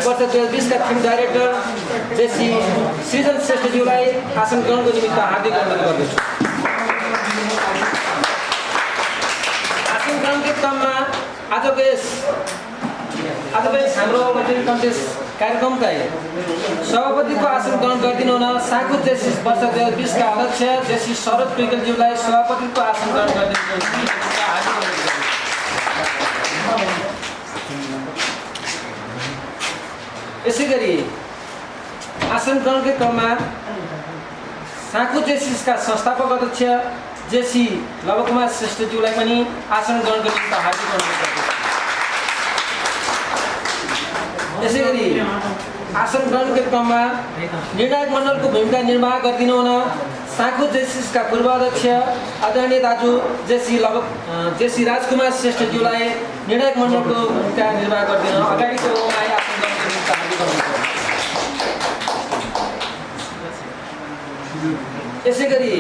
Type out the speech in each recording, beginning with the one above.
वर्ष 2020 का theme director JC सृजन श्रेष्ठज्यूलाई आसन ग्रहणको निमित्त हार्दिक अनुरोध गर्दछु। आसन ग्रहणको क्रममा आजको यस हाम्रो मटेरियल कन्टेस्ट कार्यक्रमका सभापतिको आसन ग्रहण गरिदिनु हुन साखु जेसी वर्ष 2020 का अध्यक्ष जेसी शरद पिगलज्यूलाई सभापतिको आसन ग्रहण गरिदिनु। यसै गरी आसन ग्रहणकै क्रममा साखु जेसिसका संस्थापक अध्यक्ष जेसी लवकुमार श्रेष्ठज्यूलाई पनि आसन ग्रहणको निमित्त हार्दिक अनुरोध गर्दछु। यसै गरी आसन ग्रहणको क्रममा निर्णायक मण्डलको भूमिका निर्वाह गरिदिनु हुन साखु जेसिसका पूर्व अध्यक्ष आदरणीय दाजु जेसी राजकुमार श्रेष्ठज्यूलाई निर्णायक मण्डलको भूमिका निर्वाह गरिदिन अगाडिको रोमा आसन ग्रहणको निमित्त हार्दिक अनुरोध गर्दछु। यसै गरी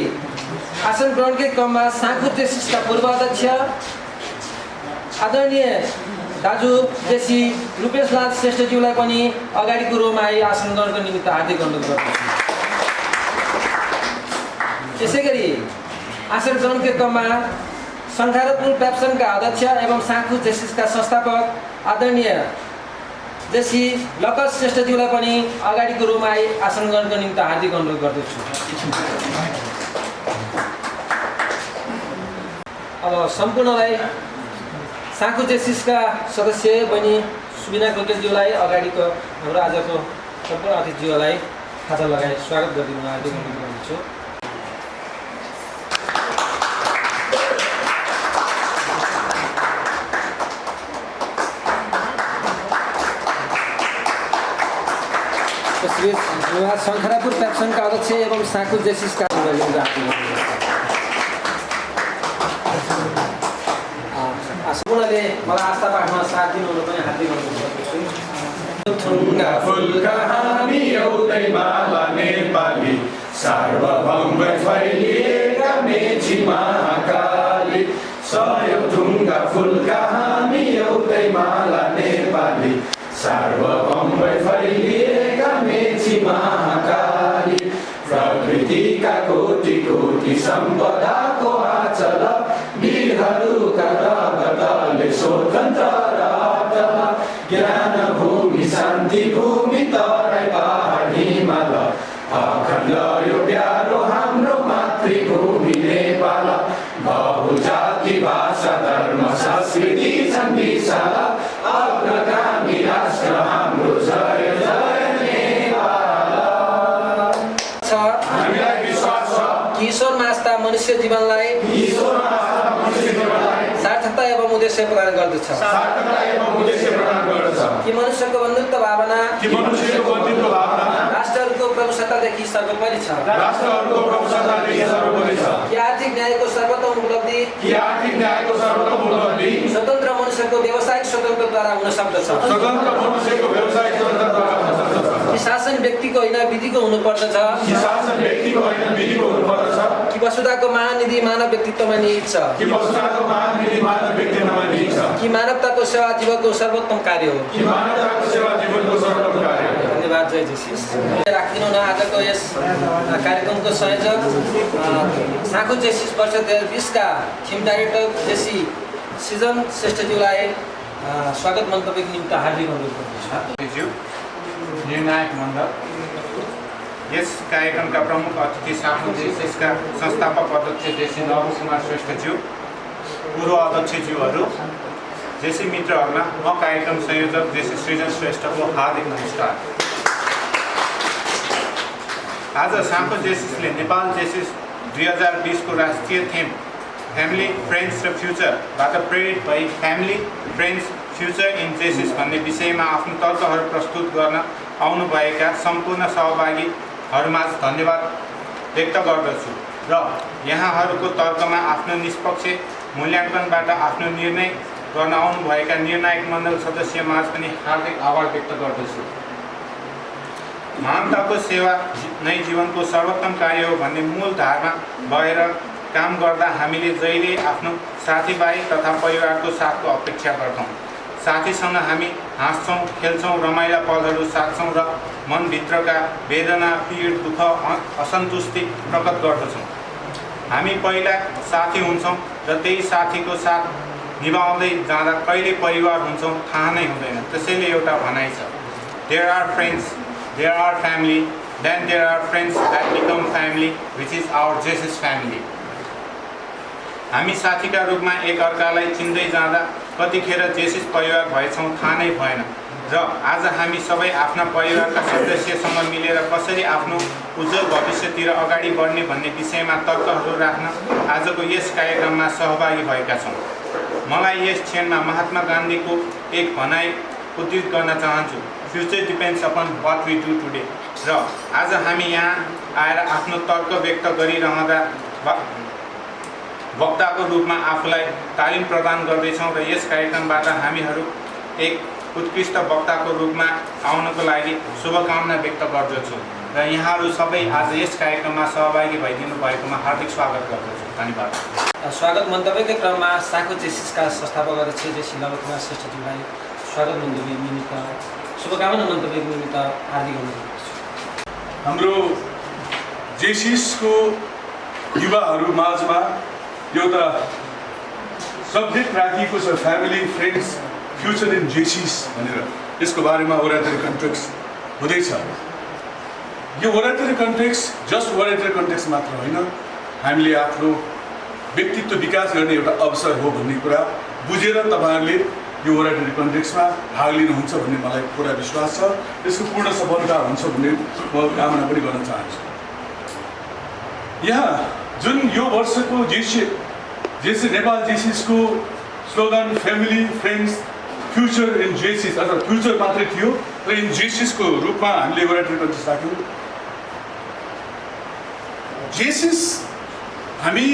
आसन ग्रहणकै क्रममा साखु जेसिसका पूर्व अध्यक्ष आदरणीय दाजु जेसी रूपेशलाल श्रेष्ठज्यूलाई पनि अगाडिको रोमा आसन ग्रहणको निमित्त हार्दिक अनुरोध गर्दछु। यसै गरी आसन ग्रहणकै क्रममा शङ्खारपुर प्याप्सनका अध्यक्ष एवं साखु जेसिसका संस्थापक आदरणीय जेसी लकस श्रेष्ठज्यूलाई पनि अगाडिको रोमा आसन ग्रहणको निमित्त हार्दिक अनुरोध गर्दछु। अब सम्पूर्णलाई साखु जेसिसका सदस्य बहिनी सुबिना गोकेलज्यूलाई अगाडिको हाम्रो आजको सम्पूर्ण अतिथिज्यूलाई खाजा लगाई स्वागत गरिदिनु हार्दिक अनुरोध गर्दछु। शङ्खरापुर प्याप्सनका अध्यक्ष एवं साखु जेसिसका सम्पूर्णले मलाई आस्था पाठमा साथ दिनुहुन पनि हार्दिक अनुरोध गर्दछु। ढुङ्गा फुलका हामी एउटै माला नेपाली सार्वभौमै फैलिएका मेची महाकाली सय ढुङ्गा फुलका हामी एउटै माला नेपाली सार्वभौमै फैलिएका मेची महाकाली प्रकृतिका कोटि कोटि सम्पदाको आचल वीरहरूका रगतले स्वतन्त्र र अटल ज्ञान भूमि शान्ति भूमि तराई पहाड हिमाल अखण्ड यो प्यारो हाम्रो मातृभूमि नेपाल बहुजाति भाषा धर्म संस्कृति छन् विशाल अग्रगामी राष्ट्र हाम्रो जय जय नेपाल। हामीलाई विश्वास छ कि ईश्वरमा आस्था मनुष्य जीवनलाई सार्थकता एवं उद्देश्य प्रदान गर्दछ। कि मनुष्यको बन्धुत्व भावना राष्ट्रहरूको प्रभुसत्तादेखि सर्वोपरि छ। कि आर्थिक न्यायको सर्वोत्तम उपलब्धि स्वतन्त्र मनुष्यको व्यावसायिक स्वतन्त्रद्वारा हुन सक्दछ। कि शासन व्यक्तिको होइन विधिको हुनुपर्दछ। कि वसुधाको महानिधि मानव व्यक्तित्वमा निहित छ। कि मानवताको सेवा जीवनको सर्वोत्तम कार्य हो। धन्यवाद। जय जेसिस। राखिदिनु न आजको यस कार्यक्रमको संयोजक साखु जेसिस वर्ष 2020 का थीम डाइरेक्टर जेसी सृजन श्रेष्ठज्यूलाई स्वागत मन्तव्यको निमित्त हार्दिक अनुरोध गर्दछु। निर्णायक मण्डल यस कार्यक्रमका प्रमुख अतिथि साखु जेसिसका संस्थापक अध्यक्ष जेसी लवकुमार श्रेष्ठज्यू पूर्व अध्यक्षज्यूहरू जेसी मित्रहरूलाई म कार्यक्रम संयोजक जेसी सृजन श्रेष्ठको हार्दिक नमस्कार। आज साखु जेसिसले नेपाल जेसिस 2020 को राष्ट्रिय थीम फ्यामिली फ्रेन्ड्स र फ्युचरबाट प्रेरित भई फ्यामिली फ्रेन्ड्स फ्युचर इन जेसिस भन्ने विषयमा आफ्नो तर्कहरू प्रस्तुत गर्न आउनुभएका सम्पूर्ण सहभागीहरूमाझ धन्यवाद व्यक्त गर्दछु र यहाँहरूको तर्कमा आफ्नो निष्पक्ष मूल्याङ्कनबाट आफ्नो निर्णय गर्न आउनुभएका निर्णायक मण्डल सदस्यमाझ पनि हार्दिक आभार व्यक्त गर्दछु। मानवताको सेवा नै जीवनको सर्वोत्तम कार्य हो भन्ने मूल धारणा भएर काम गर्दा हामीले जहिले आफ्नो साथीभाइ तथा परिवारको साथको अपेक्षा गर्छौँ। साथीसँग हामी हाँस्छौँ, खेल्छौँ, रमाइला पलहरू साट्छौँ र मनभित्रका वेदना, पीड, दुःख, असन्तुष्टि प्रकट गर्दछौँ। हामी पहिला साथी हुन्छौँ र त्यही साथीको साथ निभाउँदै जाँदा कहिले परिवार हुन्छौँ थाहा नै हुँदैन। त्यसैले एउटा भनाइ छ, there are friends, there are family, then there are friends that become family, which is our Jesus family. हामी साथीका रूपमा एकअर्कालाई चिन्दै जाँदा कतिखेर जेसस परिवार भएछौँ थाहा नै भएन र आज हामी सबै आफ्ना परिवारका सदस्यसँग मिलेर कसरी आफ्नो उज्जवल भविष्यतिर अगाडि बढ्ने भन्ने विषयमा तर्कहरू राख्न आजको यस कार्यक्रममा सहभागी भएका छौँ। मलाई यस क्षणमा महात्मा गान्धीको एक भनाइ उद्धृत गर्न चाहन्छु, future depends upon what we do today. र आज हामी यहाँ आएर आफ्नो तर्क व्यक्त गरिरहँदा वक्ताको रूपमा आफूलाई तालिम प्रदान गर्दैछौँ र यस कार्यक्रमबाट हामीहरू एक उत्कृष्ट वक्ताको रूपमा आउनको लागि शुभकामना व्यक्त गर्दछु र यहाँहरू सबै आज यस कार्यक्रममा सहभागी भइदिनु भएकोमा हार्दिक स्वागत गर्दछु। धन्यवाद। स्वागत मन्तव्यकै क्रममा साँखो जेसिसका संस्थापक अध्यक्ष जेसी नवकुमार श्रेष्ठज्यूलाई स्वागत मन्तव्य निमित्त, शुभकामना मन्तव्यको निमित्त हार्दिक अनुरोध गर्छु। हाम्रो जेसिसको युवाहरू माझमा एउटा सब्जेक्ट राखिएको छ, family, friends, future in Jaycees भनेर। यसको बारेमा ओराटरी कन्टेक्स्ट हुँदैछ। यो ओराटरी कन्टेक्स्ट जस्ट ओराटरी कन्टेक्स्ट मात्र होइन, हामीले आफ्नो व्यक्तित्व विकास गर्ने एउटा अवसर हो भन्ने कुरा बुझेर तपाईँहरूले यो ओराटरी कन्टेक्स्टमा भाग लिनुहुन्छ भन्ने मलाई पुरा विश्वास छ। यसको पूर्ण सफलता हुन्छ भन्ने म कामना पनि गर्न चाहन्छु। यहाँ जुन यो वर्षको जेसी नेपाल जेसिसको slogan family, friends, future in Jaycees अथवा फ्युचर मात्रै थियो र इन जेसिसको रूपमा हामीले ओराटरी कन्टेक्स्ट राख्यौँ। जेसिस, हामी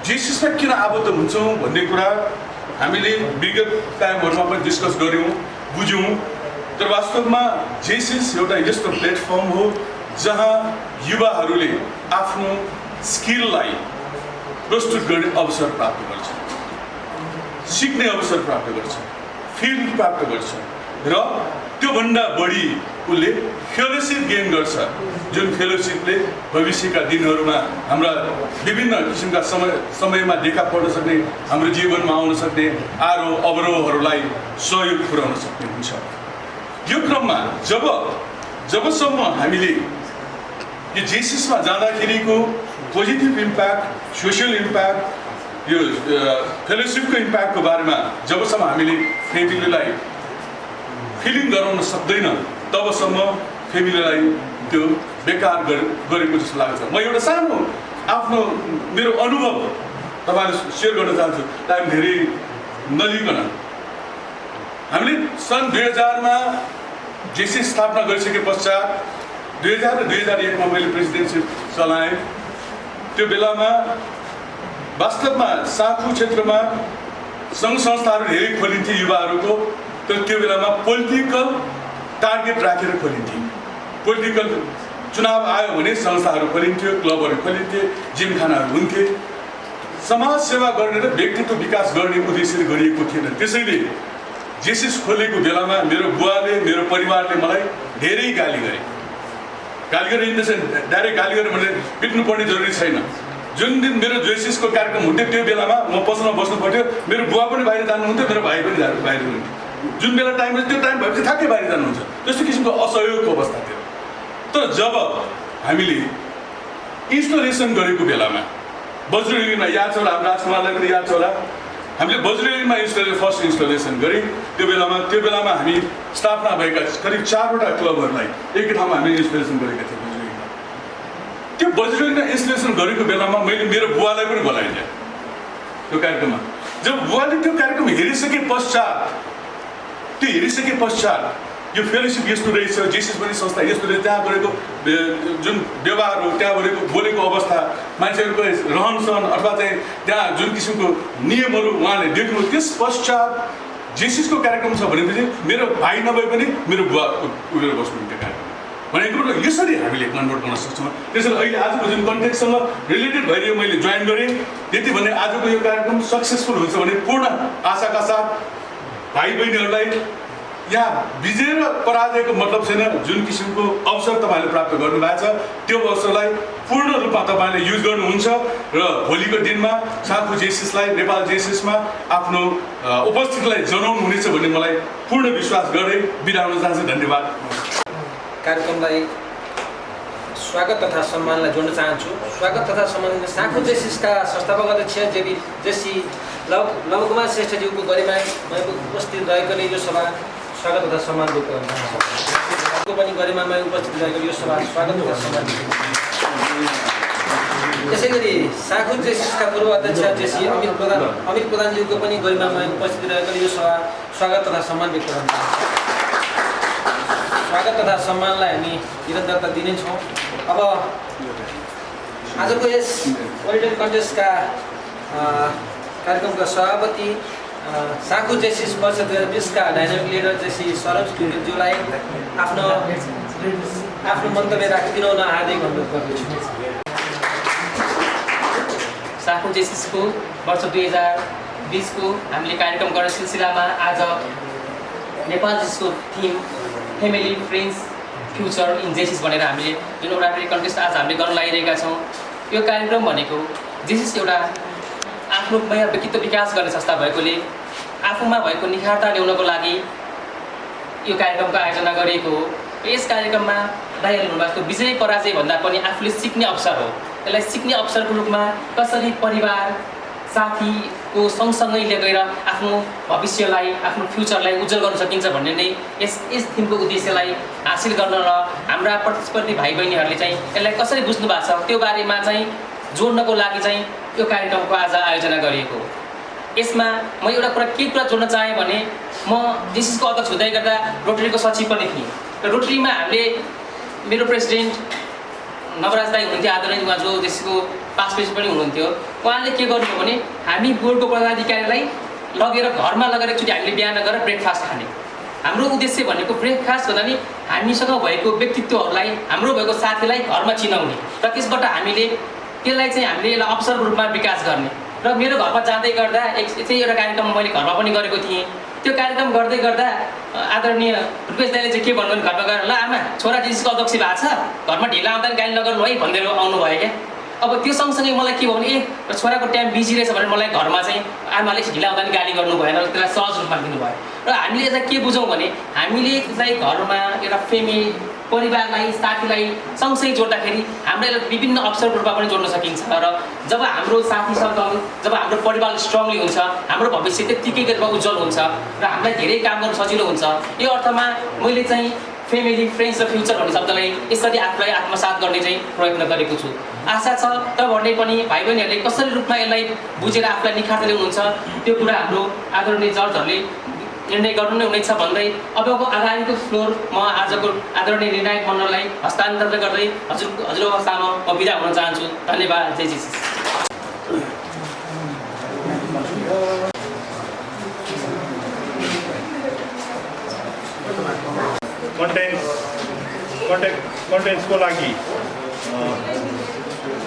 जेसिसमा किन आबद्ध हुन्छौँ भन्ने कुरा हामीले विगत टाइमहरूमा पनि डिस्कस गऱ्यौँ, बुझ्यौँ। तर वास्तवमा जेसिस एउटा यस्तो प्लेटफर्म हो जहाँ युवाहरूले आफ्नो स्किललाई प्रस्तुत गर्ने अवसर प्राप्त गर्छ, सिक्ने अवसर प्राप्त गर्छ, फिल्ड प्राप्त गर्छ र त्योभन्दा बढी उसले फेलोसिप गेन गर्छ, जुन फेलोसिपले भविष्यका दिनहरूमा हाम्रा विभिन्न किसिमका समयमा देखा पर्न सक्ने, हाम्रो जीवनमा आउन सक्ने आरोह अवरोहहरूलाई सहयोग पुर्याउन सक्ने हुन्छ। यो क्रममा जबसम्म हामीले यो जेसिसमा जाँदाखेरिको पोजिटिभ इम्प्याक्ट, सोसियल इम्प्याक्ट, यो फेलोसिपको इम्प्याक्टको बारेमा जबसम्म हामीले फ्यामिलीलाई फिलिङ गराउन सक्दैन तबसम्म फ्यामिलीलाई त्यो बेकार गरेको जस्तो लाग्छ। म एउटा सानो आफ्नो मेरो अनुभव तपाईँले सेयर गर्न चाहन्छु, टाइम धेरै नलिकन। हामीले सन् 2000मा जेसिस स्थापना गरिसके पश्चात 2000 र 2001मा मैले प्रेसिडेन्टसिप चलाएँ। त्यो बेलामा वास्तवमा साँखु क्षेत्रमा सङ्घ संस्थाहरू धेरै खोलिन्थे युवाहरूको, तर त्यो बेलामा पोलिटिकल टार्गेट राखेर खोलिन्थे। पोलिटिकल चुनाव आयो भने संस्थाहरू खोलिन्थ्यो, क्लबहरू खोलिन्थे, जिमखानाहरू हुन्थे। समाज सेवा गर्ने र व्यक्तित्व विकास गर्ने उद्देश्यले गरिएको थिएन। त्यसैले जेसिस खोलेको बेलामा मेरो बुवाले, मेरो परिवारले मलाई धेरै गाली गरे। गाली गरे इन द सेन्स डाइरेक्ट गाली गरे भने पिट्नुपर्ने जरुरी छैन। जुन दिन मेरो जेसिसको कार्यक्रम हुन्थ्यो त्यो बेलामा म पसलमा बस्नु पर्थ्यो, मेरो बुवा पनि बाहिर जानुहुन्थ्यो, मेरो भाइ पनि बाहिर हुन्थ्यो। जुन बेला टाइम त्यो टाइम भएपछि ठ्याक्कै बाहिर जानुहुन्छ, त्यस्तो किसिमको असहयोगको अवस्था थियो। तर जब हामीले इन्स्टलेसन गरेको बेलामा बज्रलीमा याद छ होला, हाम्रो राजकुमारलाई पनि याद छ होला, हामीले बज्रलीमा फर्स्ट इन्स्टलेसन गरेँ। त्यो बेलामा हामी स्थापना भएका करिब 4वटा क्लबहरूलाई एकै ठाउँमा हामीले इन्स्टलेसन गरेका थियौँ बज्रलीमा। त्यो बज्रलीमा इन्स्टलेसन गरेको बेलामा मैले मेरो बुवालाई पनि बोलाइदिएँ त्यो कार्यक्रममा। जब बुवाले त्यो कार्यक्रम हेरिसके पश्चात यो फेलोसिप यस्तो रहेछ, जेसिस पनि संस्था यस्तो रहेछ, त्यहाँ गरेको जुन व्यवहार हो, त्यहाँ गरेको बोलेको अवस्था, मान्छेहरूको रहनसहन अथवा चाहिँ त्यहाँ जुन किसिमको नियमहरू उहाँले देख्नु, त्यस पश्चात जेसिसको कार्यक्रम छ भनेपछि मेरो भाइ नभए पनि मेरो बुवा उभिएर बस्नुहुन्थ्यो कार्यक्रम। भनेको मतलब यसरी हामीले कन्भर्ट गर्न सक्छौँ। त्यसैले अहिले आजको जुन कन्टेक्ससँग रिलेटेड भएर मैले जोइन गरेँ, यति भने आजको यो कार्यक्रम सक्सेसफुल हुन्छ भने पूर्ण आशाका साथ भाइ बहिनीहरूलाई यहाँ विजय र पराजयको मतलब छैन। जुन किसिमको अवसर तपाईँले प्राप्त गर्नुभएको छ त्यो अवसरलाई पूर्ण रूपमा तपाईँले युज गर्नुहुन्छ र भोलिको दिनमा साँखु जेसिसलाई नेपाल जेसिसमा आफ्नो उपस्थितिलाई जनाउनु हुनेछ भन्ने मलाई पूर्ण विश्वास गर्दै बिदा हुन चाहन्छु। धन्यवाद। कार्यक्रमलाई स्वागत तथा सम्मानलाई जोड्न चाहन्छु। स्वागत तथा सम्मान साँखु जेसिसका संस्थापक अध्यक्ष जेसी लवकुमार श्रेष्ठज्यूको गरिमामा उपस्थित रहेकोले यो सभा स्वागत तथा सम्मान रूप गर्न चाहन्छु। पनि गरिमामा उपस्थित रहेको यो सभा स्वागत तथा सम्मान। त्यसै गरी साँखु जेसिसका पूर्व अध्यक्ष जेसी अमित प्रधानज्यूको पनि गरिमामा उपस्थित रहेकोले यो सभा स्वागत तथा सम्मान व्यक्त गर्न चाहन्छु। स्वागत तथा सम्मानलाई हामी निरन्तरता दिनेछौँ। अब आजको यस पोलिटिकल कन्टेस्टका कार्यक्रमका सभापति साँखु जेसिस वर्ष 2020 का डाइनामिक लिडर जेसी सरोज ज्यूलाई आफ्नो मन्तव्य राखिदिनु हुन हार्दिक अनुरोध गर्दछु। साँखु जेसिसको वर्ष 2020 को हामीले कार्यक्रम गर्ने सिलसिलामा आज नेपाल जेसिसको theme family friends future in Jaycees भनेर हामीले जुन ओराटरी कन्टेस्ट आज हामीले गर्न लागिरहेका छौँ। यो कार्यक्रम भनेको जेसिस एउटा आफ्नो व्यक्तित्व विकास गर्ने संस्था भएकोले आफूमा भएको निखारता ल्याउनको लागि यो कार्यक्रमको आयोजना गरिएको हो। यस कार्यक्रममा दाइहरूले भन्नुभएको विजय पराजय भन्दा पनि आफूले सिक्ने अवसर हो। यसलाई सिक्ने अवसरको रूपमा कसरी परिवार साथीको सँगसँगै लिएर आफ्नो भविष्यलाई आफ्नो फ्युचरलाई उज्जवल गर्न सकिन्छ भन्ने नै यस थिमको उद्देश्यलाई हासिल गर्न र हाम्रा प्रतिस्पर्धी भाइ बहिनीहरूले चाहिँ यसलाई कसरी बुझ्नु भएको छ त्यो बारेमा चाहिँ जोड्नको लागि चाहिँ यो कार्यक्रमको आज आयोजना गरिएको हो। यसमा म एउटा के कुरा जोड्न चाहेँ भने म जेसिसको अध्यक्ष हुँदै गर्दा रोटरीको सचिव पनि थिएँ र रोटरीमा हामीले मेरो प्रेसिडेन्ट नवराज दाई हुनुहुन्थ्यो, आदरणीय उहाँ जो जेसिसको पास्ट प्रेसिडेन्ट पनि हुनुहुन्थ्यो। उहाँले के गर्नुभयो भने हामी बोर्डको पदाधिकारीलाई लगेर घरमा लगेर एकचोटि हामीले बिहान गरेर ब्रेकफास्ट खाने। हाम्रो उद्देश्य भनेको ब्रेकफास्ट भन्दा नि हामीसँग भएको व्यक्तित्वहरूलाई हाम्रो भएको साथीलाई घरमा चिनाउने र त्यसबाट हामीले त्यसलाई चाहिँ हामीले यसलाई अवसरको रूपमा विकास गर्ने। र मेरो घरमा जाँदै गर्दा चाहिँ एउटा कार्यक्रम मैले घरमा पनि गरेको थिएँ। त्यो कार्यक्रम गर्दै गर्दा आदरणीय रुपेश दाइले चाहिँ के भन्नु घरमा गएर ल आमा छोरा जेसिसको अध्यक्ष भएको छ घरमा ढिला आउँदा गाली नगर्नु है भन्दै आउनुभयो क्या। अब त्यो सँगसँगै मलाई के भयो भने छोराको टाइम बिजी रहेछ भनेर मलाई घरमा चाहिँ आमाले ढिला आउँदा गाली गर्नु भएन, त्यसलाई सहज रूपमा दिनुभयो। र हामीले यसलाई के बुझौँ भने हामीले चाहिँ घरमा एउटा परिवारलाई साथीलाई सँगसँगै जोड्दाखेरि हामीले विभिन्न अवसरको रूपमा पनि जोड्न सकिन्छ। र जब हाम्रो साथी सर्कल जब हाम्रो परिवार स्ट्रङली हुन्छ हाम्रो भविष्य त्यत्तिकै रूपमा उज्जवल हुन्छ र हामीलाई धेरै काम गर्न सजिलो हुन्छ। यो अर्थमा मैले चाहिँ फ्यामिली फ्रेन्ड्स र फ्युचर भन्ने शब्दलाई यसरी आफूलाई आत्मसात गर्ने चाहिँ प्रयत्न गरेको छु। आशा छ त भन्ने पनि भाइ बहिनीहरूले कसरी रूपमा यसलाई बुझेर आफूलाई निखार्दै ल्याउनुहुन्छ त्यो कुरा हाम्रो आदरणीय जजहरूले निर्णय गर्नु नै हुनेछ भन्दै अबको अगाडिको फ्लोर म आजको आदरणीय निर्णायक मण्डललाई हस्तान्तरण गर्दै हजुरको सामु म बिदा हुन चाहन्छु। धन्यवाद। जय जेसिस। कन्टेन्ट्सको लागि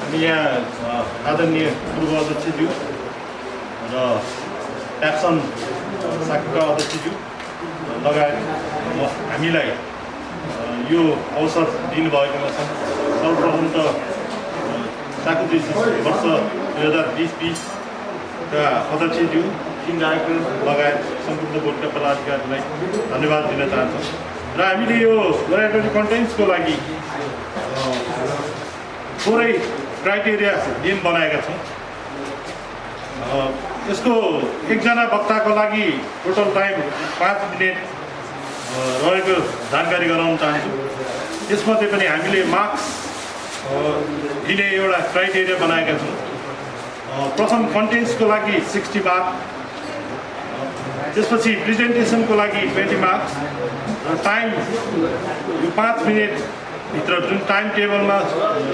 हामी यहाँ आदरणीय पूर्व अध्यक्षज्यू र ट्याप्सन साँखुका अध्यक्षज्यू लगायत हामीलाई यो अवसर दिनुभएकोमा सर्वप्रथम त साँखु जेसिस वर्ष 2020 का अध्यक्षज्यू टिम डाइरेक्टर लगायत सम्पूर्ण बोर्डका पदाधिकारीलाई धन्यवाद दिन चाहन्छौँ। र हामीले यो ओराटरी कन्टेन्ट्सको लागि थोरै क्राइटेरिया गेम बनाएका छौँ। यसको एकजना वक्ताको लागि टोटल टाइम 5 मिनट रहेको जानकारी गराउन चाहन्छु। त्यसमध्ये पनि हामीले मार्क्स दिने एउटा क्राइटेरिया बनाएका छौँ। प्रथम कन्टेन्ट्सको लागि 60 मार्क्स, त्यसपछि प्रेजेन्टेसनको लागि 20 मार्क्स र टाइम यो 5 मिनटभित्र जुन टाइम टेबलमा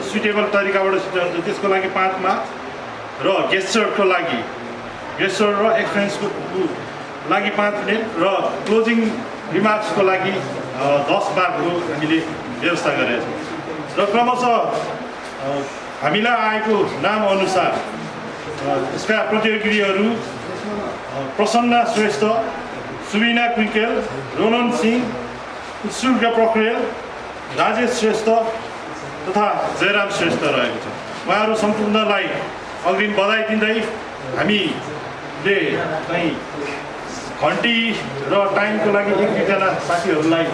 सुटेबल तरिकाबाट सुटाउँछ त्यसको लागि 5 मार्क्स र गेस्चरको लागि गेस्चर र एक्सपिरियन्सको लागि 5 मिनट र क्लोजिङ रिमार्क्सको लागि 10 मार्कको हामीले व्यवस्था गरेका छौँ र क्रमशः हामीलाई आएको नामअनुसार यसका प्रतियोगीहरू प्रसन्ना श्रेष्ठ, सुबिना कुइकेल, रोनन सिंह, उत्सुर्ग पोखरेल, राजेश श्रेष्ठ तथा जयराम श्रेष्ठ रहेको छ। उहाँहरू सम्पूर्णलाई अग्रिम बधाई दिँदै हामीले चाहिँ घन्टी र टाइमको लागि एक दुईजना साथीहरूलाई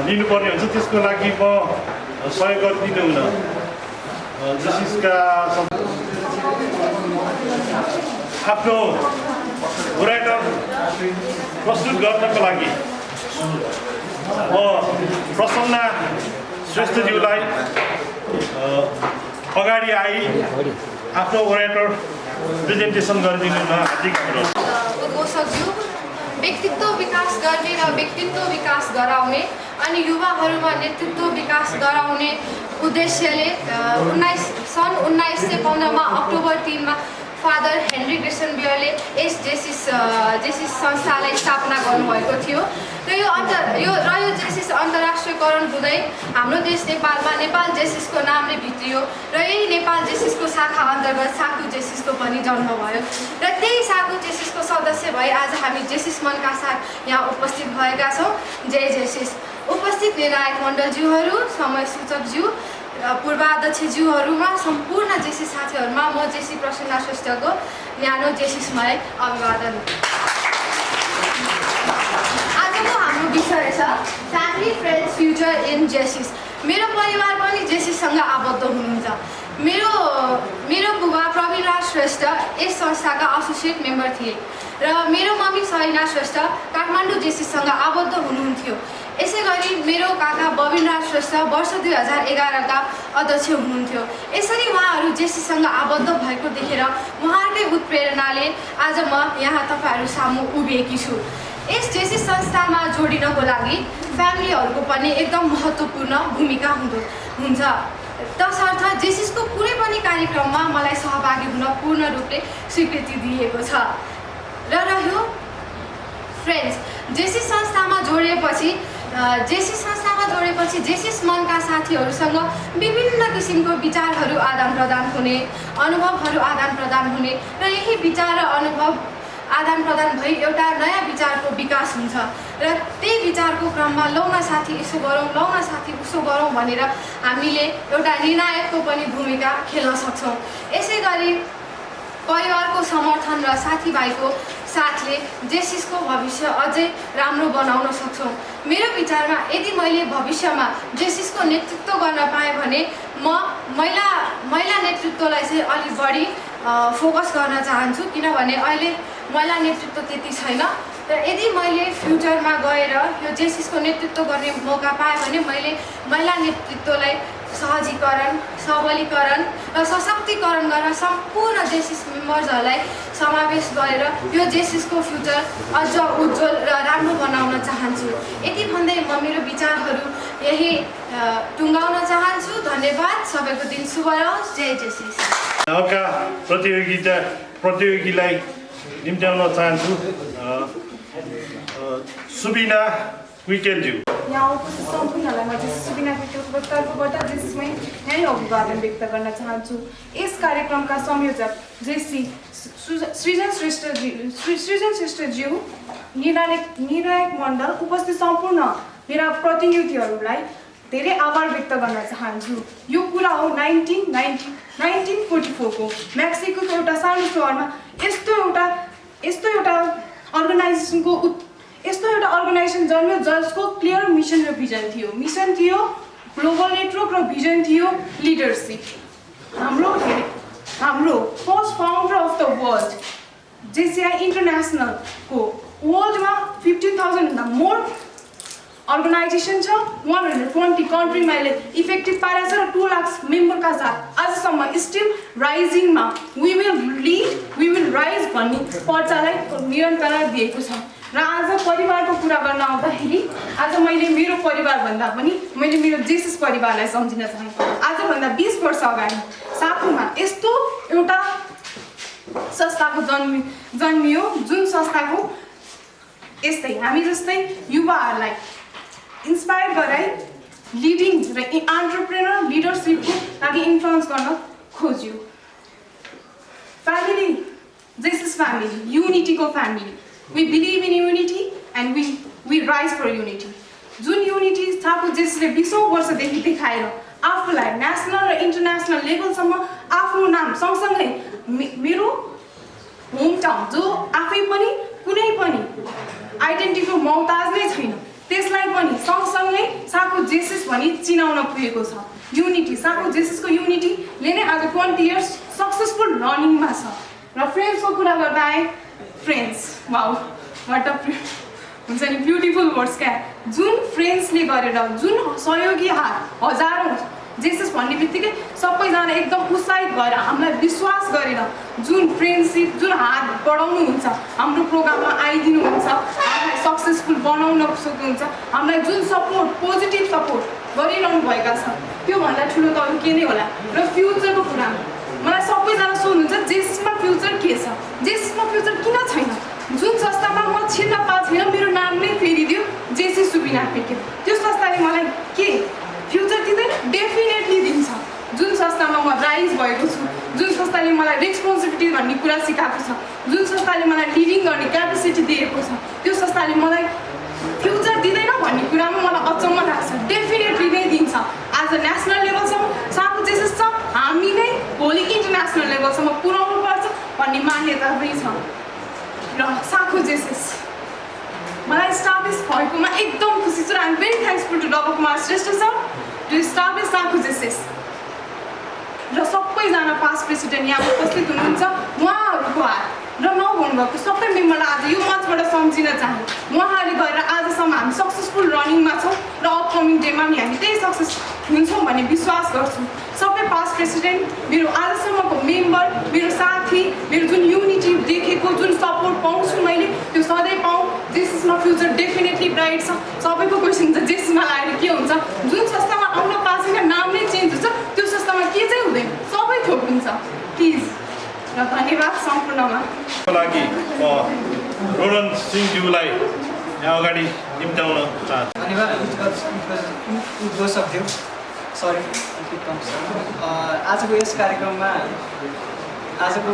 लिनुपर्ने हुन्छ, त्यसको लागि म सहयोग गरिदिनु हुन जेसिसका आफ्नो ओराटर प्रस्तुत गर्नको लागि म प्रसन्ना श्रेष्ठज्यूलाई अगाडि आई आफ्नो ओराटर प्रेजेन्टेसन गरिदिनु हुन हार्दिक अनुरोध। उद्घोषकज्यू, व्यक्तित्व विकास गर्ने र व्यक्तित्व विकास गराउने अनि युवाहरूमा नेतृत्व विकास गराउने उद्देश्यले सन् 1915 अक्टोबर 3 मा फादर हेनरी ग्रेसन बियरले जेसिस संस्थालाई स्थापना गर्नुभएको थियो र यो जेसिस अन्तर्राष्ट्रियकरण हुँदै हाम्रो देश नेपालमा नेपाल जेसिसको नामले भित्रियो र यही नेपाल जेसिसको शाखा अन्तर्गत साकु जेसिसको पनि जन्म भयो र त्यही साकु जेसिसको सदस्य भई आज हामी जेसिस मनका साथ यहाँ उपस्थित भएका छौँ। जय जेसिस। उपस्थित निर्णायक मण्डलज्यूहरू, समय सूचकज्यू, पूर्वाध्यक्षज्यूहरूमा, सम्पूर्ण जेसिस साथीहरूमा म जेसी प्रसन्ना श्रेष्ठको न्यानो जेसिसमय अभिवादन। आजको हाम्रो विषय छ फ्यामिली फ्रेन्ड्स फ्युचर इन जेसिस। मेरो परिवार पनि जेसिससँग आबद्ध हुनुहुन्छ। मेरो बुबा प्रवीण राज श्रेष्ठ यस संस्थाका एसोसिएट मेम्बर थिए र मेरो मम्मी सरिना श्रेष्ठ काठमाडौँ जेसिससँग आबद्ध हुनुहुन्थ्यो। यसै गरी मेरो काका बबिन राज श्रेष्ठ वर्ष 2011 का अध्यक्ष हुनुहुन्थ्यो। यसरी उहाँहरू जेसिससँग आबद्ध भएको देखेर उहाँहरूकै उत्प्रेरणाले आज म यहाँ तपाईँहरू सामु उभिएकी छु। यस जेसिस संस्थामा जोडिनको लागि फ्यामिलीहरूको पनि एकदम महत्त्वपूर्ण भूमिका हुन्छ। तसर्थ जेसिसको कुनै पनि कार्यक्रममा मलाई सहभागी हुन पूर्ण रूपले स्वीकृति दिएको छ। र रह्यो फ्रेन्ड्स, जेसिस संस्थामा जोडिएपछि जेसिस मनका साथीहरूसँग विभिन्न किसिमको विचारहरू आदान प्रदान हुने, अनुभवहरू आदान प्रदान हुने र यही विचार र अनुभव आदान प्रदान भई एउटा नयाँ विचारको विकास हुन्छ र त्यही विचारको क्रममा लौ न साथी यसो गरौँ, लौ न साथी उसो गरौँ भनेर हामीले एउटा निर्णायकको पनि भूमिका खेल्न सक्छौँ। यसै गरी परिवारको समर्थन र साथीभाइको साथले जेसिसको भविष्य अझै राम्रो बनाउन सक्छौँ। मेरो विचारमा यदि मैले भविष्यमा जेसिसको नेतृत्व गर्न पाएँ भने म महिला नेतृत्वलाई चाहिँ अलिक बढी फोकस गर्न चाहन्छु, किनभने अहिले महिला नेतृत्व त्यति छैन। र यदि मैले फ्युचरमा गएर यो जेसिसको नेतृत्व गर्ने मौका पाएँ भने मैले महिला नेतृत्वलाई सहजीकरण, सबलीकरण र सशक्तिकरण गरेर सम्पूर्ण जेसिस मेम्बर्सहरूलाई समावेश गरेर यो जेसिसको फ्युचर अझ उज्जवल र राम्रो बनाउन चाहन्छु। यति भन्दै म मेरो विचारहरू यही टुङ्गाउन चाहन्छु। धन्यवाद। सबैको दिन शुभ रहोस्। जय जेसिस। अर्का प्रतियोगीलाई निम्त्याउन चाहन्छु सुबिना कुइकेलज्यू। यहाँ उपस्थित सम्पूर्णलाई म जेसिस सुबिना कुइकेलको तर्फबाट जेसिसमै यही अभिवादन व्यक्त गर्न चाहन्छु। यस कार्यक्रमका संयोजक जेसी सृजन श्रेष्ठज्यू, निर्णायक मण्डल, उपस्थित सम्पूर्ण मेरा प्रतिनिधिहरूलाई धेरै आभार व्यक्त गर्न चाहन्छु। यो कुरा हो 1944 को मेक्सिकोको एउटा सानो सहरमा यस्तो एउटा अर्गनाइजेसन जन्म्यो जसको क्लियर मिसन र भिजन थियो। मिसन थियो ग्लोबल नेटवर्क र भिजन थियो लिडरसिप। हाम्रो first founder of the world JCI इन्टरनेसनलको वर्ल्डमा 15,000 भन्दा मोर अर्गनाइजेसन छ। 120 कन्ट्रीमा यसले इफेक्टिभ पारेको छ र 2 लाख मेम्बरका साथ आजसम्म स्टिल राइजिङमा वी विल राइज भन्ने पर्चालाई निरन्तरता दिएको छ। र आज परिवारको कुरा गर्न आउँदाखेरि आज मैले मेरो परिवार भन्दा पनि मैले मेरो जेसिस परिवारलाई सम्झिन चाहेँ। आजभन्दा 20 वर्ष अगाडि साकुमा यस्तो एउटा संस्थाको जन्मियो जुन संस्थाको यस्तै हामी जस्तै युवाहरूलाई इन्स्पायर गराई लिडिङ र एन्टरप्रेनर लिडरसिपको लागि इन्फ्लुएन्स गर्न खोज्यो। फ्यामिली, जेसिस फ्यामिली, युनिटीको family. We believe in unity and we rise for unity. जुन युनिटी ठाकुर जेसिसले 20औं वर्षदेखि देखाएर आफूलाई नेसनल र इन्टरनेसनल लेभलसम्म आफ्नो नाम सँगसँगै मेरो होम टाउन जो आफै पनि कुनै पनि आइडेन्टिटीको मोहताज नै छैन त्यसलाई पनि सँगसँगै साको जेसिस भनी चिनाउन पुगेको छ। युनिटी, साको जेसिसको युनिटीले नै आज 20 इयर्स सक्सेसफुल रनिङमा छ। र फ्रेन्ड्सको कुरा गर्दा आए, फ्रेन्ड्स, वाउ वाट अ हुन्छ नि ब्युटिफुल वर्ड्स क्या। जुन फ्रेन्ड्सले गरेर जुन सहयोगी हात हजारौँ जेसस भन्ने बित्तिकै सबैजना एकदम उत्साहित भएर हामीलाई विश्वास गरेर जुन फ्रेन्डसिप जुन हात बढाउनुहुन्छ हाम्रो प्रोग्राममा आइदिनुहुन्छ, हामीलाई सक्सेसफुल बनाउन सक्नुहुन्छ, हामीलाई जुन सपोर्ट पोजिटिभ सपोर्ट गरिरहनु भएका छ त्योभन्दा ठुलो त अरू के नै होला। र फ्युचरको कुरा मलाई सबैजना सोध्नुहुन्छ जेससमा फ्युचर के छ, जेससमा फ्युचर किन छैन? जुन संस्थामा म छिर्न पाएको छैन मेरो नाम नै फेरिदियो जेसिस सुबिना पेके, त्यो संस्थाले मलाई के फ्युचर दिँदैन? डेफिनेटली दिन्छ। जुन संस्थामा म राइज भएको छु, जुन संस्थाले मलाई रेस्पोन्सिबिलिटी भन्ने कुरा सिकाएको छ, जुन संस्थाले मलाई लिडिङ गर्ने क्यापेसिटी दिएको छ, त्यो संस्थाले मलाई फ्युचर दिँदैन भन्ने कुरामा मलाई अचम्म लाग्छ। डेफिनेटली नै दिन्छ। आज नेसनल लेभलसम्म साको जेसिस छ, हामी नै भोलि इन्टरनेसनल लेभलसम्म पुर्याउनु पर्छ भन्ने मान्यता पनि छ। र साको जेसिस मलाई स्टाब्लिस भएकोमा एकदम खुसी छु। I am very thankful to Dabal Kumar Shrestha sir to establish साको जेसिस। र सबैजना पास्ट प्रेसिडेन्ट यहाँ उपस्थित हुनुहुन्छ, उहाँहरूको हात र नभन्नुभएको सबै मेम्बरलाई आज यो मञ्चबाट सम्झिन चाहे। उहाँहरूले गएर आजसम्म हामी सक्सेसफुल रनिङमा छौँ र अपकमिङ डेमा पनि हामी त्यही सक्सेस हुन्छौँ भन्ने विश्वास गर्छौँ। सबै पास्ट प्रेसिडेन्ट, मेरो आजसम्मको मेम्बर, मेरो साथी, मेरो जुन युनिटी देखेको जुन सपोर्ट पाउँछु मैले त्यो सधैँ पाऊँ। जेसिसमा फ्युचर डेफिनेटली ब्राइट छ। सबैको क्वेसन छ जेसिसमा लागेर के हुन्छ? जुन संस्थामा आउन पाएको छैन नाम नै चेन्ज हुन्छ, त्यो संस्थामा के चाहिँ हुँदैन? सबै थोक हुन्छ प्लिज। र धन्यवाद सम्पूर्णमा लागि म रोनन सिंहज्यूलाई यहाँ अगाडि निम्त्याउन चाहन्छु। धन्यवाद उद्घोष सक्थ्यो, सरी। आजको यस कार्यक्रममा आजको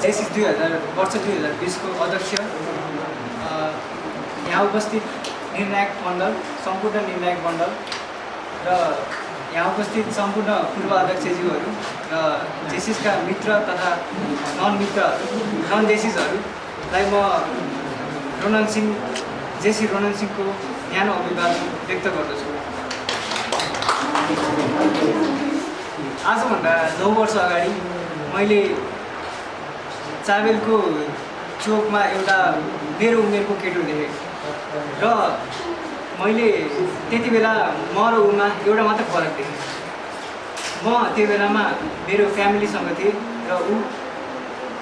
जेसिस 2020 को अध्यक्ष, यहाँ उपस्थित निर्णायक मण्डल, सम्पूर्ण निर्णायक मण्डल र यहाँ उपस्थित सम्पूर्ण पूर्व अध्यक्षज्यूहरू र जेसिसका मित्र तथा नन जेसिसहरूलाई म जेसी रोनन सिंहको न्यानो अभिवादन व्यक्त गर्दछु। आजभन्दा 9 वर्ष अगाडि मैले चाबेलको चोकमा एउटा मेरो उमेरको केटो देखेँ र मैले त्यति बेला म र उमा एउटा मात्र फरक देखेँ। म त्यो बेलामा मेरो फ्यामिलीसँग थिएँ र ऊ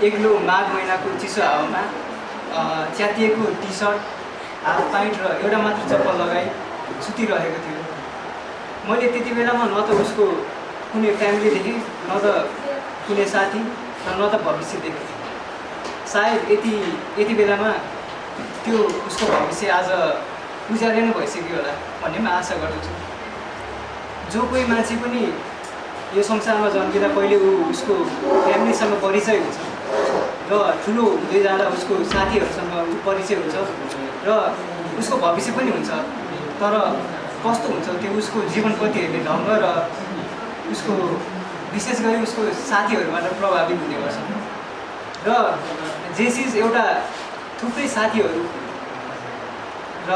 एक्लो माघ महिनाको चिसो हावामा च्यातिएको टी सर्ट, हाफ प्यान्ट र एउटा मात्र चप्पल लगाई सुतिरहेको थियो। मैले त्यति बेलामा न त उसको कुनै फ्यामिली देखेँ, न त कुनै साथी, र न त भविष्य देखेँ। सायद यति बेलामा त्यो उसको भविष्य आज उज्यालो नै भइसक्यो होला भन्ने म आशा गर्दछु। जो कोही मान्छे पनि यो संसारमा जन्मिँदा पहिले उसको फ्यामिलीसँग परिचय हुन्छ र ठुलो हुँदै जाँदा उसको साथीहरूसँग परिचय हुन्छ र उसको भविष्य पनि हुन्छ। तर कस्तो हुन्छ त्यो उसको जीवनप्रति हेर्ने ढङ्ग र उसको विशेष गरी उसको साथीहरूबाट प्रभावित हुने गर्छ। र जेसिस एउटा थुप्रै साथीहरू र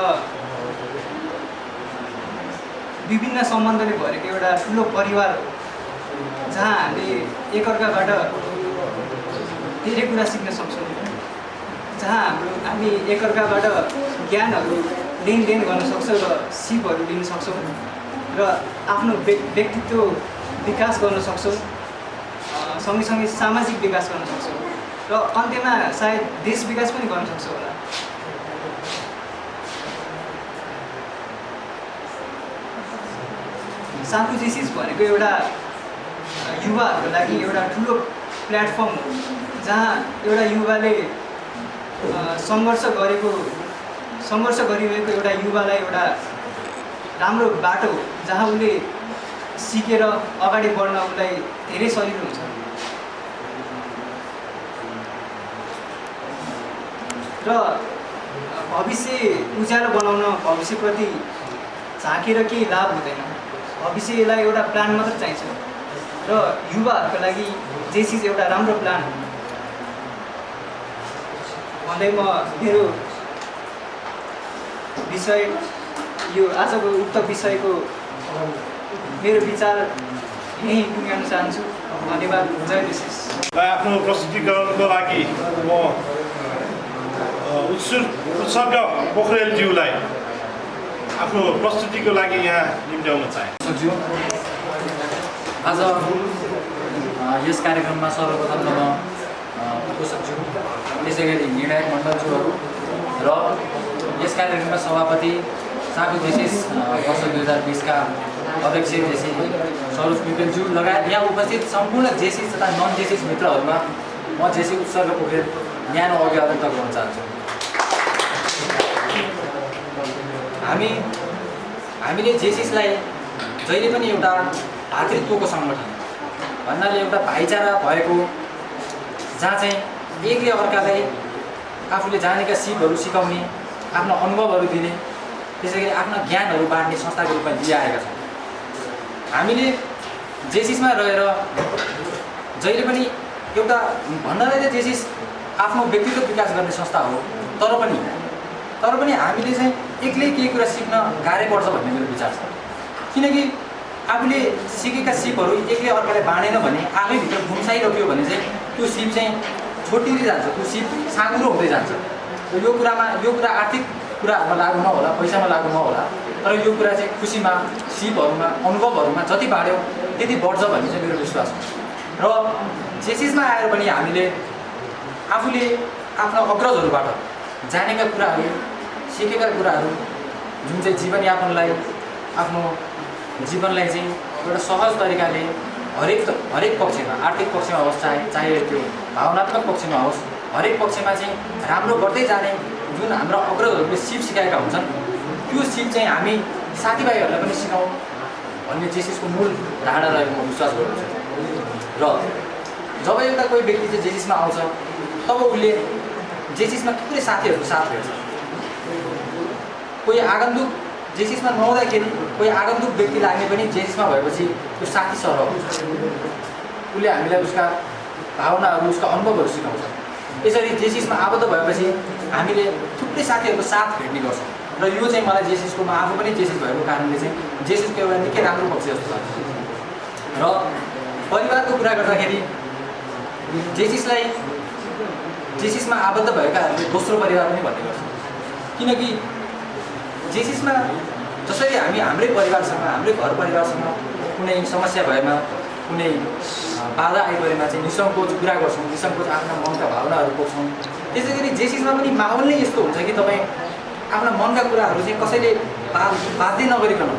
विभिन्न सम्बन्धले भरेको एउटा ठुलो परिवार हो, जहाँ हामीले एकअर्काबाट धेरै कुरा सिक्न सक्छौँ, जहाँ हामी एकअर्काबाट ज्ञानहरू लेनदेन गर्न सक्छौँ र सिपहरू लिन सक्छौँ र आफ्नो व्यक्तित्व विकास गर्न सक्छौँ, सँगसँगै सामाजिक विकास गर्न सक्छौँ र अन्त्यमा सायद देश विकास पनि गर्न सक्छौँ होला। साको जेसिस भनेको एउटा युवाहरूको लागि एउटा ठुलो प्लेटफर्म हो, जहाँ एउटा युवाले सङ्घर्ष गरिरहेको एउटा युवालाई एउटा राम्रो बाटो जहाँ उसले सिकेर अगाडि बढ्न उसलाई धेरै सजिलो हुन्छ। र भविष्य उज्यालो बनाउन भविष्यप्रति झाँकेर केही लाभ हुँदैन। भविष्यलाई एउटा प्लान मात्र चाहिन्छ र युवाहरूको लागि जेसिस एउटा राम्रो प्लान भन्दै म मेरो विषय यो आजको उक्त विषयको मेरो विचार यहीँ टुङ्ग्याउन चाहन्छु। धन्यवाद। जय जेसिस। आफ्नो प्रस्तुतिकरणको लागि म उत्सर्ग पोखरेलज्यूलाई आफ्नो प्रस्तुतिको लागि यहाँ निम्त्याउन चाहे। आज यस कार्यक्रममा सर्वप्रथम त म उपसचिव त्यसै गरी निर्णायक मण्डलज्यूहरू र यस कार्यक्रमका सभापति सागु जेसिस वर्ष 2020 का अध्यक्ष जेसी सरोज पिपेलज्यू लगायत यहाँ उपस्थित सम्पूर्ण जेसिस तथा नन जेसिस मित्रहरूमा म जेसी उत्सर्ग पोखरेल न्यानो अभिवादन गर्न चाहन्छु। हामीले जेसिसलाई जहिले पनि एउटा भातृत्वको सङ्गठन भन्नाले एउटा भाइचारा भएको, जहाँ चाहिँ एकले अर्कालाई आफूले जानेका सिपहरू सिकाउने, आफ्नो अनुभवहरू दिने, त्यसै गरी आफ्ना ज्ञानहरू बाँड्ने संस्थाको रूपमा लिइआएका छौँ। हामीले जेसिसमा रहेर जहिले पनि एउटा भन्नाले चाहिँ जेसिस आफ्नो व्यक्तिगत विकास गर्ने संस्था हो, तर पनि हामीले चाहिँ एक्लै केही कुरा सिक्न गाह्रै पर्छ भन्ने मेरो विचार छ। किनकि आफूले सिकेका सिपहरू एकले अर्कालाई बाँडेन भने, आफैभित्र घुम्साइरह्यो भने चाहिँ त्यो सिप चाहिँ छोटिँदै जान्छ, त्यो सिप साँगुरो हुँदै जान्छ। यो कुरा आर्थिक कुराहरूमा लागु नहोला, पैसामा लागु नहोला, तर यो कुरा चाहिँ खुसीमा, सिपहरूमा, अनुभवहरूमा जति बाँड्यो त्यति बढ्छ भन्ने चाहिँ मेरो विश्वास हो। र जेसिसमा आएर पनि हामीले आफूले आफ्ना अग्रजहरूबाट जानेका कुराहरू, सिकेका कुराहरू जुन चाहिँ जीवनयापनलाई, आफ्नो जीवनलाई चाहिँ एउटा सहज तरिकाले हरेक पक्षमा, आर्थिक पक्षमा होस्, चाहे त्यो भावनात्मक पक्षमा होस्, हरेक पक्षमा चाहिँ राम्रो गर्दै जाने जुन हाम्रो अग्रजहरूले सिप सिकाएका हुन्छन्, त्यो सिप चाहिँ हामी साथीभाइहरूलाई पनि सिकाउँ भन्ने जेसिसको मूल धारणा रहेको म विश्वास गर्छु। र जब एउटा कोही व्यक्ति चाहिँ जेसिसमा आउँछ तब उसले जेसिसमा थुप्रै साथीहरूको साथ भेट्छ। कोही आगन्तुक जेसिसमा नहुँदाखेरि कोही आगन्तुक व्यक्ति लाग्ने पनि जेसिसमा भएपछि त्यो साथी सरह हुन्छ। उसले हामीलाई उसका भावनाहरू, उसका अनुभवहरू सिकाउँछ। यसरी जेसिसमा आबद्ध भएपछि हामीले थुप्रै साथीहरूको साथ भेट्ने गर्छौँ। र यो चाहिँ मलाई जेसिसको, म आफू पनि जेसिस भएको कारणले चाहिँ जेसिसको एउटा निकै राम्रो पक्ष जस्तो लाग्छ। र परिवारको कुरा गर्दाखेरि जेसिसमा आबद्ध भएकाहरूले दोस्रो परिवार पनि भन्ने गर्छ। किनकि जेसिसमा जसरी हामी हाम्रै परिवारसँग, हाम्रै घर परिवारसँग कुनै समस्या भएमा, कुनै बाधा आइपरेमा चाहिँ निसङ्कोच कुरा गर्छौँ, निसङ्कोच आफ्ना मनका भावनाहरू पोख्छौँ। त्यसै गरी जेसिसमा पनि माहौल नै यस्तो हुन्छ कि तपाईँ आफ्ना मनका कुराहरू चाहिँ कसैले बाध्य नगरिकन,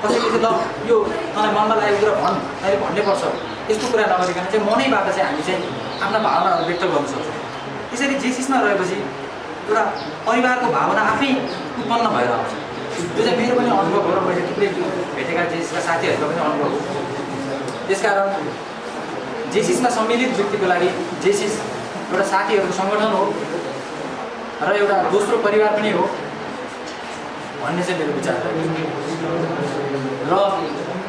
कसैले चाहिँ ल यो तँलाई मनमा लागेको कुरा भन्, अहिले भन्नुपर्छ, यस्तो कुरा नगरिकन चाहिँ मनैबाट चाहिँ हामी चाहिँ आफ्ना भावनाहरू व्यक्त गर्न सक्छौँ। त्यसरी जेसिसमा रहेपछि एउटा परिवारको भावना आफै उत्पन्न भएर आउँछ। त्यो चाहिँ मेरो पनि अनुभव हो र मैले थुप्रै भेटेका जेसिसका साथीहरूको पनि अनुभव हो। त्यसकारण जेसिसमा सम्मिलित व्यक्तिको लागि जेसिस एउटा साथीहरूको सङ्गठन हो र एउटा दोस्रो परिवार पनि हो भन्ने चाहिँ मेरो विचार हो। र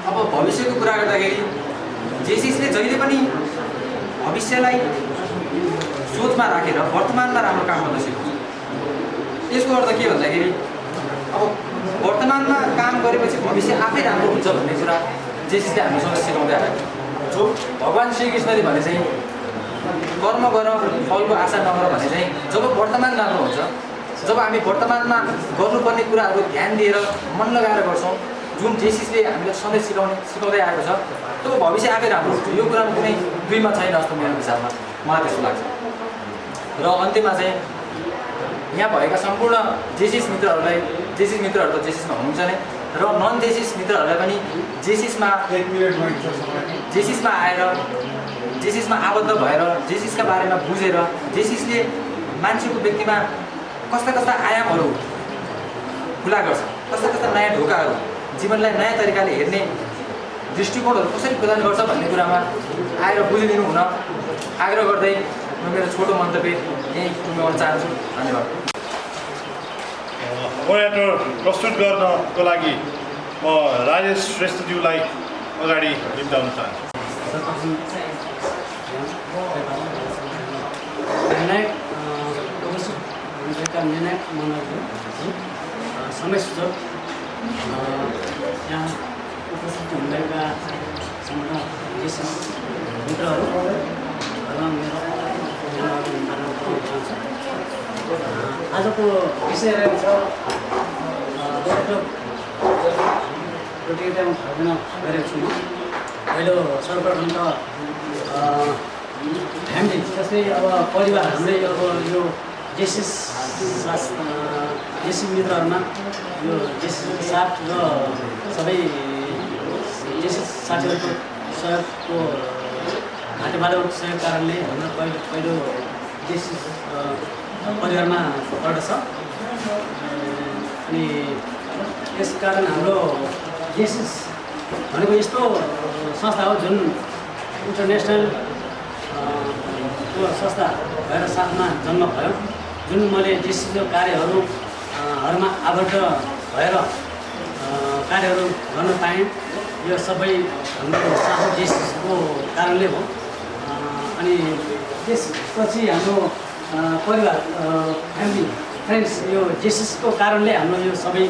अब भविष्यको कुरा गर्दाखेरि जेसिसले जहिले पनि भविष्यलाई सोचमा राखेर वर्तमानमा राम्रो काम गर्न सिकाउँछ। यसको अर्थ के भन्दाखेरि अब वर्तमानमा काम गरेपछि भविष्य आफै राम्रो हुन्छ भन्ने कुरा जेसिसले हामीसँग सिकाउँदै आएको। जो भगवान् श्रीकृष्णले भने चाहिँ कर्म गर फलको आशा नगर भने चाहिँ जब वर्तमान राम्रो हुन्छ, जब हामी वर्तमानमा गर्नुपर्ने कुराहरू ध्यान दिएर मन लगाएर गर्छौँ, जुन जेसिसले हामीलाई सधैँ सिकाउँदै आएको छ, तब भविष्य आफै राम्रो हुन्छ। यो कुरामा कुनै दुईमा छैन जस्तो मेरो विचारमा, मलाई त्यस्तो लाग्छ। र अन्त्यमा चाहिँ यहाँ भएका सम्पूर्ण जेसिस मित्रहरू त जेसिसमा हुनुहुन्छ नै, र नन जेसिस मित्रहरूलाई पनि जेसिसमा आएर, जेसिसमा आबद्ध भएर, जेसिसका बारेमा बुझेर, जेसिसले मान्छेको व्यक्तिमा कस्ता कस्ता आयामहरू खुला गर्छ, कस्ता कस्ता नयाँ ढोकाहरू जीवनलाई नयाँ तरिकाले हेर्ने दृष्टिकोणहरू कसरी प्रदान गर्छ भन्ने कुरामा आएर बुझिदिनु हुन आग्रह गर्दै म मेरो छोटो मन्तव्य यहीँ टुङ्ग्याउन चाहन्छु। धन्यवाद। मोयाटर प्रस्तुत गर्नको लागि म राजेश श्रेष्ठज्यूलाई अगाडि निम्ताउन चाहन्छु। निर्णायक मनहरू समय सुझाव यहाँ उपस्थित हुनुभएका सम्पूर्ण जेसिस मित्रहरू र मेरो आजको विषय रहेको छ प्रतियोगितामा भाग लिन गरेको छु। पहिलो सर्वप्रथम त फ्यामिली जस्तै अब परिवार हाम्रै अब यो जेसिस मित्रहरूमा यो जेसिस साथ र सबै जेसिस साथीहरूको सहयोगको हातेमालोको सहयोग कारणले हाम्रो पहिलो जेसिस परिवारमा पर्दछ। अनि यस कारण हाम्रो जेसिस भनेको यस्तो संस्था हो जुन इन्टरनेसनल संस्था भएर साथमा जन्म भयो। जुन मैले जेसिसको कार्यहरूमा आबद्ध भएर कार्यहरू गर्न पाएँ यो सबै हाम्रो साथी जेसिसको कारणले हो। अनि त्यसपछि हाम्रो परिवार फ्यामिली फ्रेन्ड्स यो जेसिसको कारणले हाम्रो यो सबै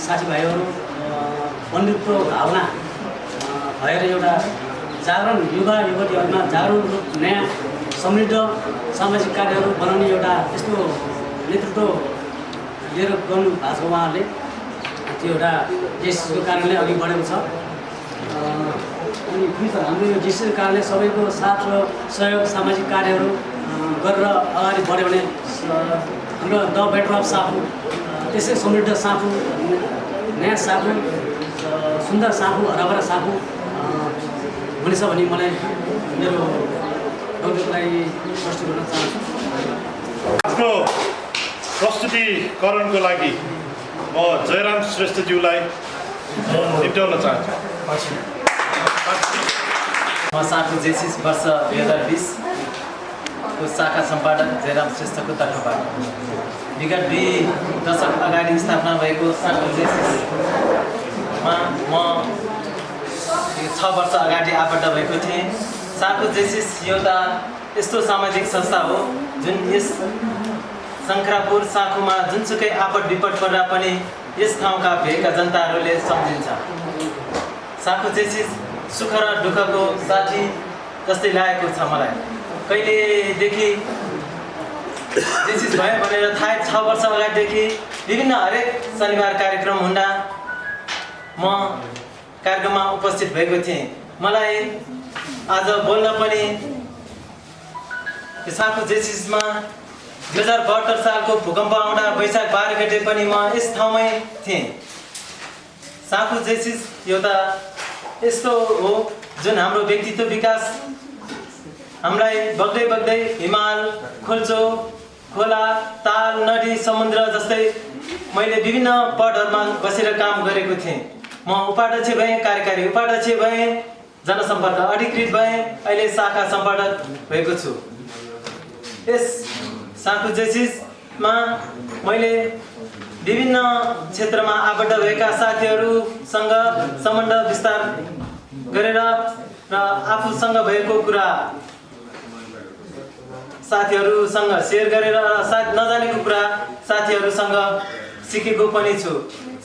साथीभाइहरू बन्धुत्व भावना भएर एउटा जागरण युवा युवतीहरूमा जागरुक रूप नयाँ समृद्ध सामाजिक कार्यहरू बनाउने एउटा यस्तो नेतृत्व लिएर गर्नु भएको छ उहाँहरूले। त्यो एउटा जेसिसको कारणले अघि बढेको छ। अनि फ्युचर हाम्रो यो जेसिसको कारणले सबैको साथ र सहयोग सामाजिक कार्यहरू गरेर अगाडि बढ्यो भने हाम्रो द बेटर अफ साफू त्यसै समृद्ध साफू नयाँ साफू सुन्दर साफू हराभरा साफू हुनेछ भने मलाई मेरो वक्तव्यलाई प्रस्तुत गर्न चाहन्छु। आफ्नो प्रस्तुतिकरणको लागि म जयराम श्रेष्ठज्यूलाई निम्त्याउन चाहन्छु। म साथु जेसिस वर्ष 2020 को शाखा सम्पादक जयराम श्रेष्ठको तर्फबाट विगत 2 दशक अगाडि स्थापना भएको साथु जेसिसमा म 6 वर्ष अगाडि आबद्ध भएको थिएँ। साथु जेसिस एउटा यस्तो सामाजिक संस्था हो जुन यस शङ्खरापुर साखुमा जुनसुकै आपद विपद पर्दा पनि यस ठाउँका भएका जनताहरूले सम्झिन्छ। साखु जेसिस सुख र दुःखको साथी जस्तै लागेको छ मलाई। कहिलेदेखि जेसिस भयो भनेर थाहा 6 वर्ष अगाडिदेखि विभिन्न हरेक शनिबार कार्यक्रम हुँदा म कार्यक्रममा उपस्थित भएको थिएँ। मलाई आज बोल्न पनि साखु जेसिसमा 2072 सालको भूकम्प आउँदा वैशाख 12 गते पनि म यस ठाउँमै थिएँ। साखु जेसिस एउटा यस्तो हो जुन हाम्रो व्यक्तित्व विकास हामीलाई बग्दै बग्दै हिमाल खोल्चो खोला ताल नदी समुद्र जस्तै मैले विभिन्न पदहरूमा बसेर काम गरेको थिएँ। म उपाध्यक्ष भएँ, कार्यकारी उपाध्यक्ष भएँ, जनसम्पर्क अधिकृत भएँ, अहिले शाखा सम्पादक भएको छु। यस साखु जेसिसमा मैले विभिन्न क्षेत्रमा आबद्ध भएका साथीहरूसँग सम्बन्ध विस्तार गरेर र आफूसँग भएको कुरा साथीहरूसँग सेयर गरेर साथ नजानेको कुरा साथीहरूसँग सिकेको पनि छु।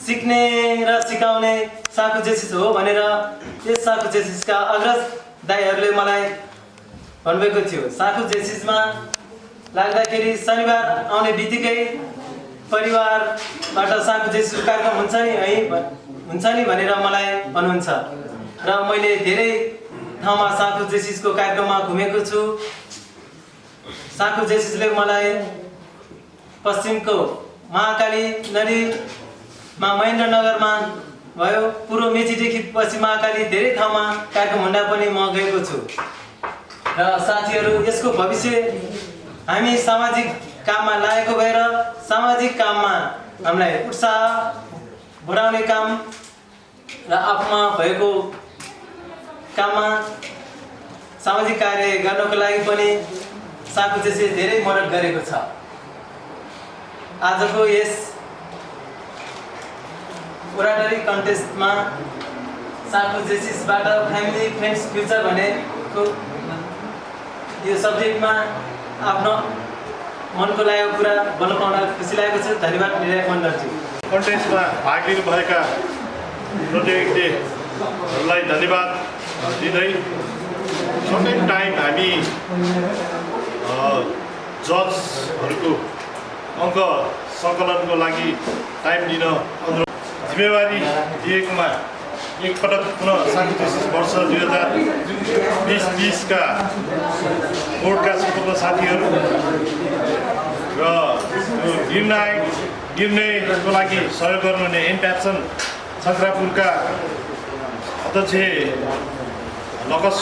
सिक्ने र सिकाउने साखु जेसिस हो भनेर यस साखु जेसिसका अग्रज दाइहरूले मलाई भन्नुभएको थियो। साखु जेसिसमा लाग्दाखेरि शनिबार आउने बित्तिकै परिवारबाट साखु जेसिसको कार्यक्रम हुन्छ नि भनेर मलाई भन्नुहुन्छ र मैले धेरै ठाउँमा साखु जेसिसको कार्यक्रममा घुमेको छु। साखु जेसिसले मलाई पश्चिमको महाकाली नदीमा महेन्द्रनगरमा भयो, पूर्व मेचीदेखि पश्चिम महाकाली धेरै ठाउँमा कार्यक्रम हुँदा पनि म गएको छु। र साथीहरू यसको भविष्य हामी सामाजिक काममा लागेको भएर सामाजिक काममा हामीलाई उत्साह बढाउने काम र आफूमा भएको काममा सामाजिक कार्य गर्नको लागि पनि साकु जेसीले धेरै मद्दत गरेको छ। आजको यस ओराटरी कन्टेस्टमा साकु जेसीबाट फ्यामिली फ्रेन्ड्स फ्युचर भनेको यो सब्जेक्टमा आफ्नो मनको लागेको कुरा बोल्न पाउँदा खुसी लागेको छ। धन्यवाद विधायक मण्डलजी। कन्टेस्टमा भाग लिनुभएका प्रतियोगीहरूलाई धन्यवाद दिँदै सबै टाइम हामी जजहरूको अङ्क सङ्कलनको लागि टाइम दिन अनुरोध जिम्मेवारी दिएकोमा एकपटक पुनः साकु जेसिस वर्ष 2020-20 बोर्डका सम्पूर्ण साथीहरू र यो निर्णयको लागि सहयोग गर्नुहुने एनप्याप्सन सङ्क्रापुरका अध्यक्ष लकस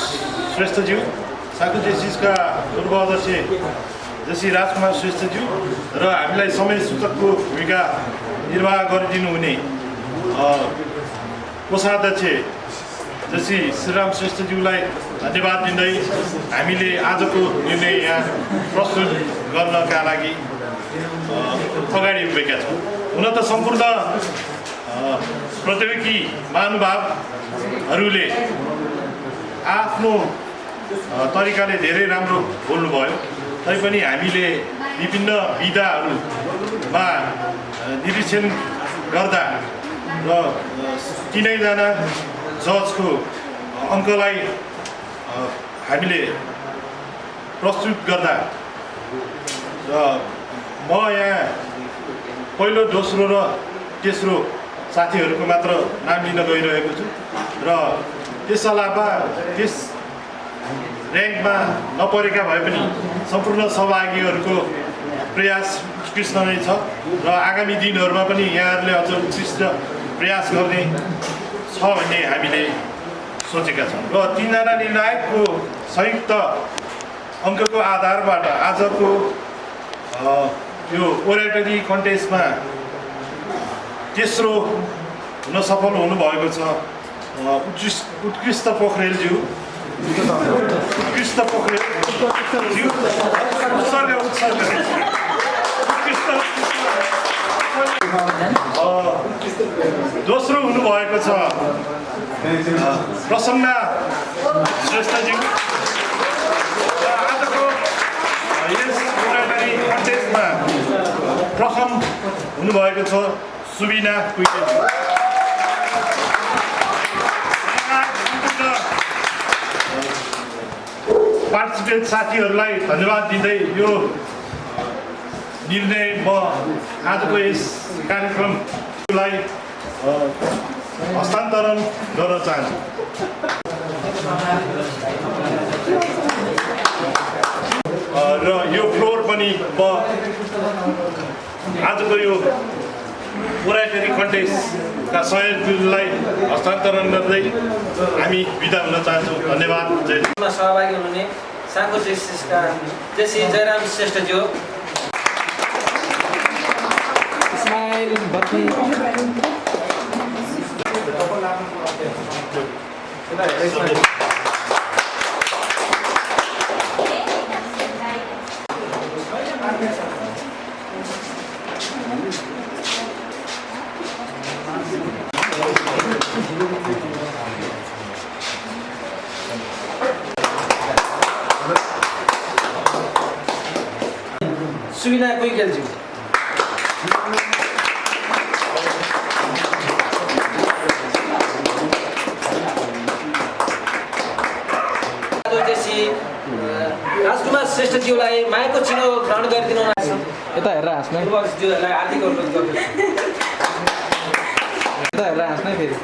श्रेष्ठज्यू, साकु जेसिसका पूर्व अध्यक्ष जेसी राजकुमार श्रेष्ठज्यू र हामीलाई समय सूचकको भूमिका निर्वाह गरिदिनु हुने कोषाध्यक्ष जेसी श्रीराम श्रेष्ठज्यूलाई धन्यवाद दिँदै हामीले आजको निर्णय यहाँ प्रस्तुत गर्नका लागि अगाडि उभिएका छौँ। हुन त सम्पूर्ण प्रतियोगी महानुभावहरूले आफ्नो तरिकाले धेरै राम्रो बोल्नुभयो, तैपनि हामीले विभिन्न विधाहरूमा निरीक्षण गर्दा र तिनैजना जजको अङ्कलाई हामीले प्रस्तुत गर्दा र म यहाँ पहिलो, दोस्रो र तेस्रो साथीहरूको मात्र नाम लिन गइरहेको छु र त्यस अलावा त्यस ऱ्याङ्कमा नपरेका भए पनि सम्पूर्ण सहभागीहरूको प्रयास उत्कृष्ट नै छ र आगामी दिनहरूमा पनि यहाँहरूले अझ उत्कृष्ट प्रयास गर्ने छ भन्ने हामीले सोचेका छौँ र तीनजना निर्णायकको संयुक्त अङ्कको आधारबाट आजको यो ओरेटरी कन्टेस्टमा तेस्रो हुन सफल हुनुभएको छ उत्कृष्ट पोखरेलज्यू। उत्कृष्ट पोखरेलज्यू दोस्रो हुनुभएको छ प्रसन्ना श्रेष्ठज्यू र आजको यस ओरेटरी कन्टेस्टमा प्रथम हुनुभएको छ सुबिना कुइटेज्यू। पार्टिसिपेन्ट साथीहरूलाई धन्यवाद दिँदै यो निर्णय म आजको यस कार्यक्रमलाई हस्तान्तरण गर्न चाहन्छु। र यो फ्लोर पनि म आजको यो ओरेटरी कन्टेस्टका सहयोगीलाई हस्तान्तरण गर्दै हामी बिदा हुन चाहन्छौँ। धन्यवाद। सहभागी हुने साकु जेसिसका जेसी जयराम श्रेष्ठज्यू, इस्माइल बत्ती, सुबिना कुइटेज्यू। राजकुमार श्रेष्ठज्यूलाई मायाको चिनो ग्रहण गरिदिनु हुन यता हेरेर हाँस्नै, पूर्वजज्यूहरूलाई हार्दिक अनुरोध गर्दछु। यता हेरेर हाँस्नै फेरि।